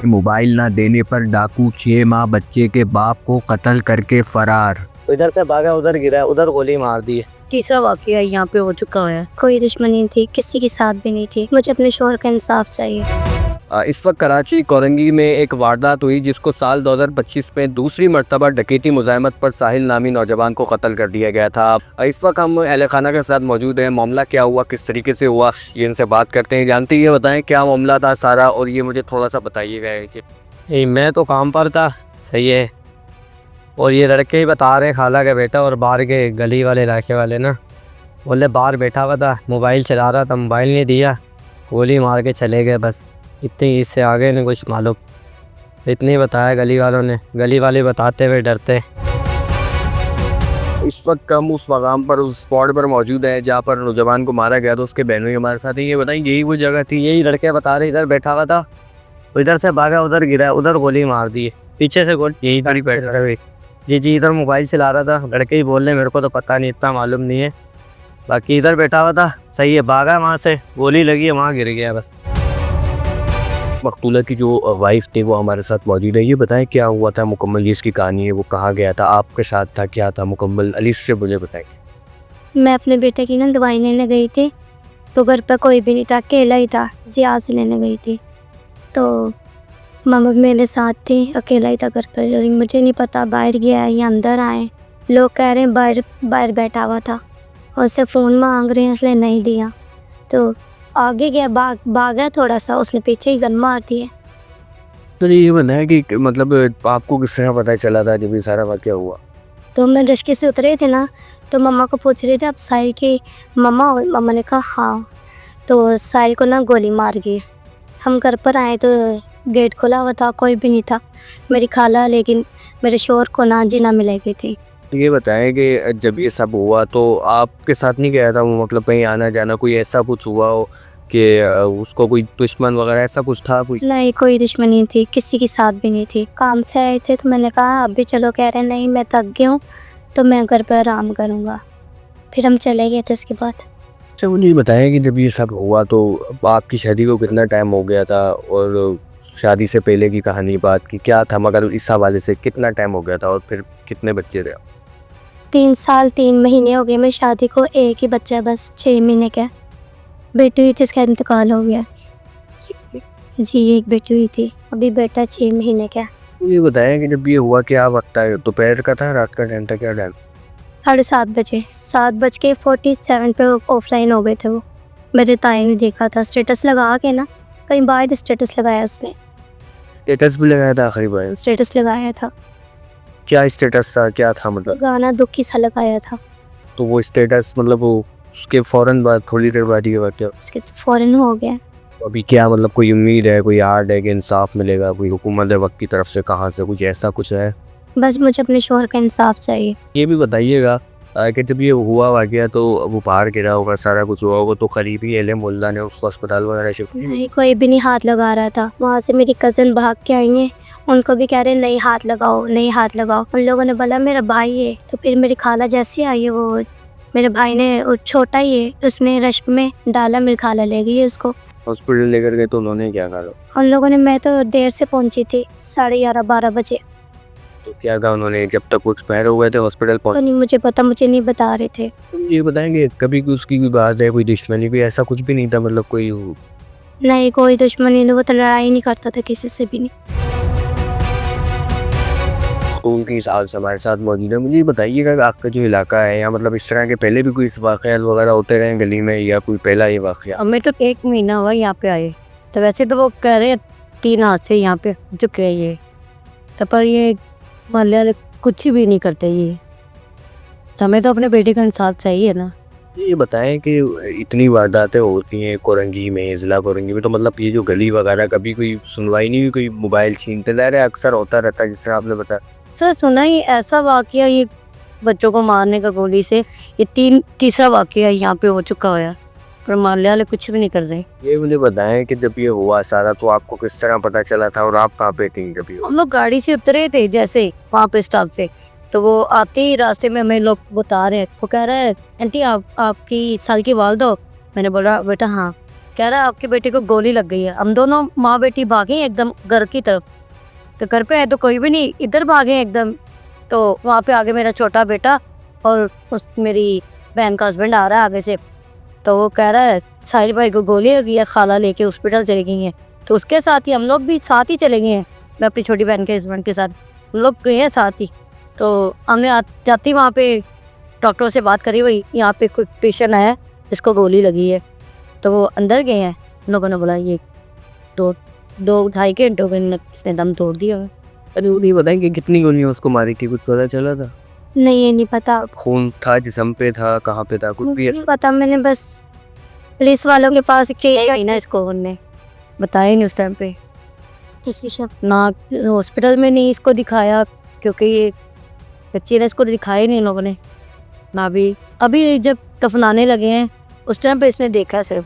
Mobile ना देने पर डाकू 6 माह बच्चे के बाप को कत्ल करके फरार। इधर से भागा, उधर गिरा, उधर गोली मार दी है। तीसरा वाकया यहाँ पे हो चुका है। कोई दुश्मनी नहीं थी, किसी के साथ भी नहीं थी। मुझे अपने शोहर का इंसाफ चाहिए। इस वक्त कराची कोरंगी में एक वारदात हुई जिसको साल 2025 में दूसरी मरतबा डकैती मुज़ाहमत पर साहिल नामी नौजवान को कत्ल कर दिया गया था। इस वक्त हम अहले खाना के साथ मौजूद हैं। मामला क्या हुआ, किस तरीके से हुआ, ये इनसे बात करते हैं। जानते ही ये बताएं क्या मामला था सारा, और ये मुझे थोड़ा सा बताइएगा कि मैं तो काम पर था, सही है, और ये लड़के ही बता रहे खाला का बेटा और बाहर के गली वाले इलाके वाले ना, बोले बाहर बैठा हुआ था, मोबाइल चला रहा था, मोबाइल नहीं दिया, गोली मार के चले गए। बस इतनी, इससे आगे नहीं कुछ मालूम। इतनी बताया गली वालों ने, गली वाले बताते हुए डरते। इस वक्त हम उस मकाम पर, उस स्पॉट पर मौजूद है जहाँ पर नौजवान को मारा गया था। उसके बहनों ही हमारे साथ हैं। ये बताएं यही वो जगह थी? यही लड़के बता रहे, इधर बैठा हुआ था, इधर से भागा, उधर गिरा, उधर गोली मार दी है, पीछे से गोली, यही गाड़ी बैठ रहे। जी, इधर मोबाइल चला रहा था, लड़के ही बोल रहे, मेरे को तो पता नहीं, इतना मालूम नहीं है, बाकी इधर बैठा हुआ था, सही है, भागा वहाँ से, गोली लगी है, वहाँ गिर गया बस। मकतूला की जो वाइफ थी वो हमारे साथ मौजूद है। ये बताएं क्या हुआ था मुकम्मल, ये इसकी कहानी है, वो कहाँ गया था, आपके साथ था, क्या था मुकम्मल, अली से मुझे बताएं। मैं अपने बेटे की ना दवाई लेने गई थी, तो घर पर कोई भी नहीं था, अकेला ही था। जिया से लेने गई थी तो मामा मेरे साथ थी, अकेला ही था घर पर। मुझे नहीं पता बाहर गया है या अंदर आए। लोग कह रहे हैं बाहर बैठा हुआ था और उससे फ़ोन मांग रहे हैं, इसलिए नहीं दिया। तो आगे गया, भागा थोड़ा सा, उसने पीछे ही गन मार दी है। तो ये बनाया कि मतलब आपको किस तरह पता चला था जब ये सारा वाक़या हुआ? तो मैं रिश्के से उतरे थे ना, तो मम्मा को पूछ रहे थे आप साहिल की मम्मा हो? मम्मा ने कहा हाँ। तो साहिल को ना गोली मार गई। हम घर पर आए तो गेट खुला हुआ था, कोई भी नहीं था। मेरी खाला, लेकिन मेरे शोहर को ना जीना मिलेगी थी। ये बताएं कि जब ये सब हुआ तो आपके साथ नहीं गया था वो, मतलब कहीं आना जाना, कोई ऐसा कुछ हुआ हो कि उसको कोई दुश्मन वगैरह ऐसा कुछ था कोई? नहीं, कोई दुश्मनी नहीं थी, किसी के साथ भी नहीं थी। काम से आए थे तो मैंने कहा अब भी चलो, कह रहे नहीं मैं थक गया हूँ, तो मैं घर पर आराम करूँगा। फिर हम चले गए थे उसके बाद। अच्छा, मुझे ये बताएं कि जब ये सब हुआ तो आपकी शादी को कितना टाइम हो गया था, और शादी से पहले की कहानी बात की क्या था, मगर इस हवाले से कितना टाइम हो गया था, और फिर कितने बच्चे थे? 3 साल 3 महीने हो गए मेरी शादी को। एक ही बच्चा है बस, 6 महीने का। बेटी हुई थी, इसका इंतकाल हो गया। जी, एक बेटी हुई थी, अभी बेटा 6 महीने का। ये बताएं कि जब ये हुआ क्या वक्त था, दोपहर का था, रात का टाइम था, क्या टाइम? 7:30 बजे, 7:47 पे ऑफलाइन हो गए थे वो। मेरे ताए ने देखा था, स्टेटस लगा के ना, कहीं बाहर स्टेटस लगाया उसने। स्टेटस भी लगाया था आखिरी बार? स्टेटस लगाया था, क्या स्टेटस था, क्या था मतलब? गाना दुखी सा लगाया था। तो वो स्टेटस मतलब वो उसके फ़ौरन बाद, थोड़ी देर बाद ये वाक़या? उसके फ़ौरन हो गया। अभी क्या मतलब कोई उम्मीद है, कोई आर्ट है कि इंसाफ मिलेगा, कोई हुकूमत वक्त की तरफ से कहाँ से कुछ ऐसा कुछ है? बस मुझे अपने शोहर का इंसाफ चाहिए। ये भी बताइएगा कि जब ये हुआ वाक़या तो वो बाहर गिरा होगा, सारा कुछ हुआ होगा, तो करीबी अहले मोहल्ला ने उसको अस्पताल वगैरह शिफ्ट किया? नहीं, कोई भी नहीं हाथ लगा रहा था। वहाँ से मेरी कज़न भाग के आई है, उनको भी कह रहे नहीं हाथ लगाओ, नहीं हाथ लगाओ। उन लोगों ने बोला मेरा भाई है। तो फिर मेरी खाला जैसी आई है, वो मेरे भाई ने, वो छोटा ही है, उसने रश्क में डाला, मेरी खाला ले गई है उसको। हॉस्पिटल लेकर गए तो उन्होंने क्या कहा? उन लोगों ने, मैं तो देर से पहुंची थी, 11:30 12 बजे। तो क्या कहा उन्होंने जब तक वो एक्सपायर हो गए थे हॉस्पिटल तो पहुँच? नहीं मुझे पता, मुझे नहीं बता रहे थे। ये बताएंगे कभी कोई उसकी कोई बात है, कोई दुश्मनी, कोई ऐसा कुछ भी नहीं था, मतलब कोई? नहीं, कोई दुश्मनी नहीं, वो तो लड़ाई नहीं करता था किसी से भी नहीं। स्कूल की साल से हमारे साथ मौजूद है। मुझे ये बताइएगा कि आपका जो इलाका है, या मतलब इस तरह के पहले भी कोई वाक़यात वगैरह होते रहे गली में, या कोई पहला ये वाक़या? हमें तो 1 महीना हुआ यहाँ पे आए, तो वैसे तो वो कह रहे 3 हाथ से यहाँ पे चुके हैं ये, तो पर ये मोहल्ले वाले कुछ भी नहीं करते ये। तो हमें तो अपने बेटे का इंसाफ चाहिए ना। ये बताएं कि इतनी वारदातें होती हैं कोरंगी में, ज़िला कोरंगी में, तो मतलब ये जो गली वगैरह, कभी कोई सुनवाई नहीं हुई, कोई मोबाइल छीनते जा रहे, अक्सर होता रहता है जिस तरह आपने बताया? सर सुना ही ऐसा वाकया, ये बच्चों को मारने का गोली से, ये तीसरा वाकया यहाँ पे हो चुका है, पर मोहल्ले वाले कुछ भी नहीं कर रहे। ये मुझे बताएं कि जब ये हुआ सारा तो आपको किस तरह पता चला था, और आप कहाँ पे थी जब ये हुआ? हम लोग गाड़ी से उतरे थे जैसे वहाँ पे स्टॉप से, तो वो आते ही रास्ते में हमें लोग बता रहे हैं, वो कह रहा है आंटी आपकी साल की वालदा हो? मैंने बोला बेटा हाँ। कह रहा है आपके बेटे को गोली लग गई है। हम दोनों माँ बेटी भागे एकदम घर की तरफ, तो घर पे है तो कोई भी नहीं, इधर भागे एकदम। तो वहाँ पे आगे मेरा छोटा बेटा और उस मेरी बहन का हस्बैंड आ रहा है आगे से। तो वो कह रहा है साहिल भाई को गोली लगी है, खाला लेके हॉस्पिटल चली गई हैं। तो उसके साथ ही हम लोग भी साथ ही चले गए हैं, मैं अपनी छोटी बहन के हस्बैंड के साथ हम लोग गए हैं साथ ही। तो हमने जाती वहाँ पे डॉक्टरों से बात करी, वही यहाँ पे कोई पेशेंट आया जिसको गोली लगी है। तो वो अंदर गए हैं, उन लोगों ने बोला ये 2-2.5 घंटों के अंदर इसने दम तोड़ दिया। अरे वो नहीं बताएंगे कितनी गोलियां उसको मारी थी, कुछ पता चला था? नहीं ये नहीं पता, खून था जिस्म पे था, कहाँ पे था, कुछ भी नहीं पता। मैंने बस पुलिस वालों के पास चाहिए ना इसको, उनने बताया नहीं उस टाइम पे ऐसा ना, हॉस्पिटल में नहीं इसको दिखाया क्योंकि ये बच्ची ने इसको दिखाया नहीं इन लोगों ने ना। अभी जब दफनाने लगे हैं उस टाइम पे इसने देखा सिर्फ।